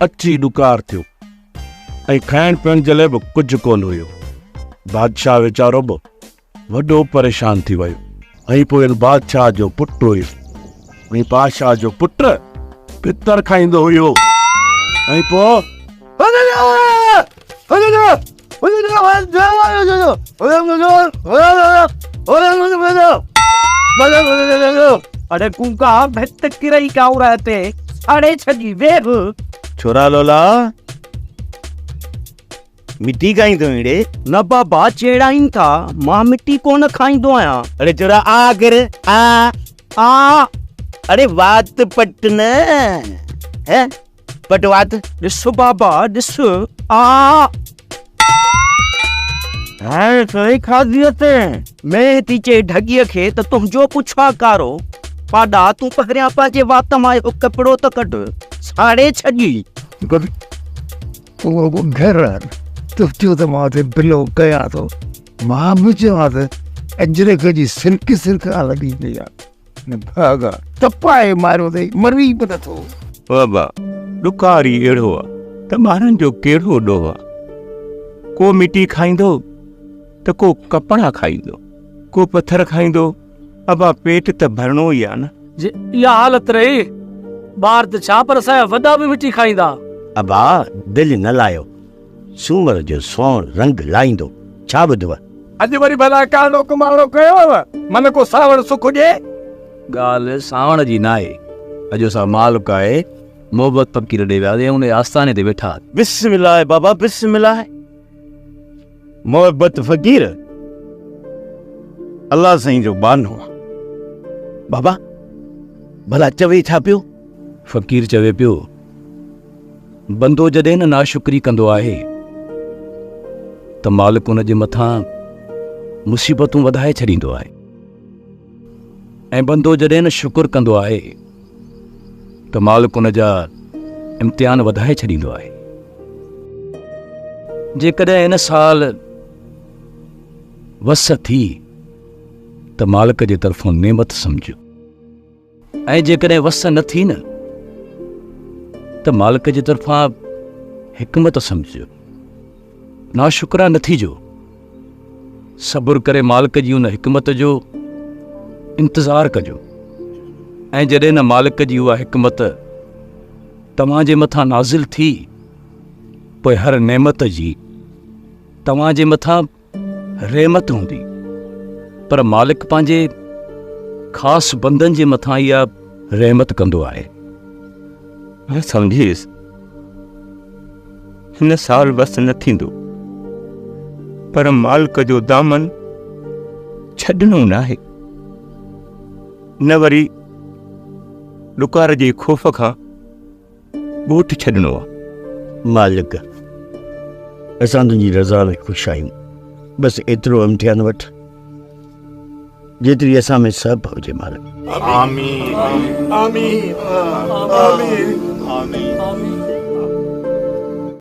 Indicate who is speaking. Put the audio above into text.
Speaker 1: अची ॾुकार थियो ऐं खाइण पीअण जे लाइ बि कुझु कोन हुयो। बादशाह वीचारो बि वॾो परेशान थी वियो ऐं पोइ बादशाह जो पुटु हुयो ऐं बादशाह जो पुटु पितर खाईंदो हुयो ऐं पोइ
Speaker 2: अरे कुंका भित किरई काऊ रहते अड़े छजी वेब
Speaker 3: छोरा लोला मिट्टी खाई तो इड़े
Speaker 2: न बाबा चेड़ाइन था मां मिट्टी कोन खाईंदो आया।
Speaker 3: अरे छोरा आ कर आ अरे बात पट न है पट बात
Speaker 2: दिस बाबा दिस आ हां सही खा दियते मैं तीचे ढगिय खे त तुमजो पुछा कारो पाडा तू पहरिया पाजे वात मां कपड़ो त कट साड़े छजी
Speaker 4: वो घर तो जो तो माते बिलो गया तो मां मुझे माते अजरे कजी सिल्क आ लगी दिया ने भागा तपाए मारो दे मरी पता तो
Speaker 1: बाबा ॾुकारी अहिड़ो आहे त ॿारनि जो कहिड़ो ॾोह आहे। को मिटी खाईंदो त को कपड़ा खाईंदो को पत्थर खाईंदो। अबा पेट त भरणो ई आहे न।
Speaker 5: इहा हालत रही ॿार त छा पर असांजा वॾा बि मिटी खाईंदा।
Speaker 3: अबा दिल न लायो सूमर जो सोण रंग लाईंदो छा ॿुधव
Speaker 1: अॼु वरी भला कानो कुमारो कयो मन को सावण सुख ॾे।
Speaker 5: ॻाल्हि सावण जी न आहे। अॼु असां मालिक आहे मोहबत फ़कीर ॾे वियासीं उन आस्थाने ते वेठा।
Speaker 3: बिस्मिल्लाह बाबा बिस्मिल्लाह। मोहब्बत फ़कीर अल्लाह साईं जो बानो बाबा भला चवे छा पियो।
Speaker 5: फ़कीर चवे पियो बंदो जॾहिं न नाशुक्री कंदो आहे त मालिक उन जे मथां मुसीबतूं वधाए छॾींदो आहे ऐं बंदो जॾहिं न शुक्र कंदो आहे त मालिक उन जा इम्तिहान वधाए छॾींदो आहे। जेकॾहिं हिन साल वस थी त मालिक जे तरफ़ां नेमत सम्झो ऐं जेकॾहिं वस न थी न त मालिक जे तरफ़ां हिकमत सम्झो। नाशुक्रा न थीजो। सब्र करे मालिक जी उन हिकमत जो इंतज़ारु कजो ऐं जॾहिं न मालिक जी उहा हिकमत तव्हां जे मथां नाज़िल थी पोइ हर नेमत जी तव्हां जे मथां रहमत हूंदी। पर मालिक पंहिंजे ख़ासि बंदनि जे मथां इहा रहमत कंदो आहे।
Speaker 1: सम्झीस हिन साल बस न थींदो पर मालिक जो दामन छॾणो न आहे न वरी ॾुकार जे ख़ौफ़ खां ॻोठ छॾणो आहे।
Speaker 3: मालिक असां तुंहिंजी रज़ा में ख़ुशि आहियूं। बसि एतिरो इम्तिहान वठि जेतिरी असां में सभु हुजे मालिक।
Speaker 1: आमीन आमीन आमीन आमीन।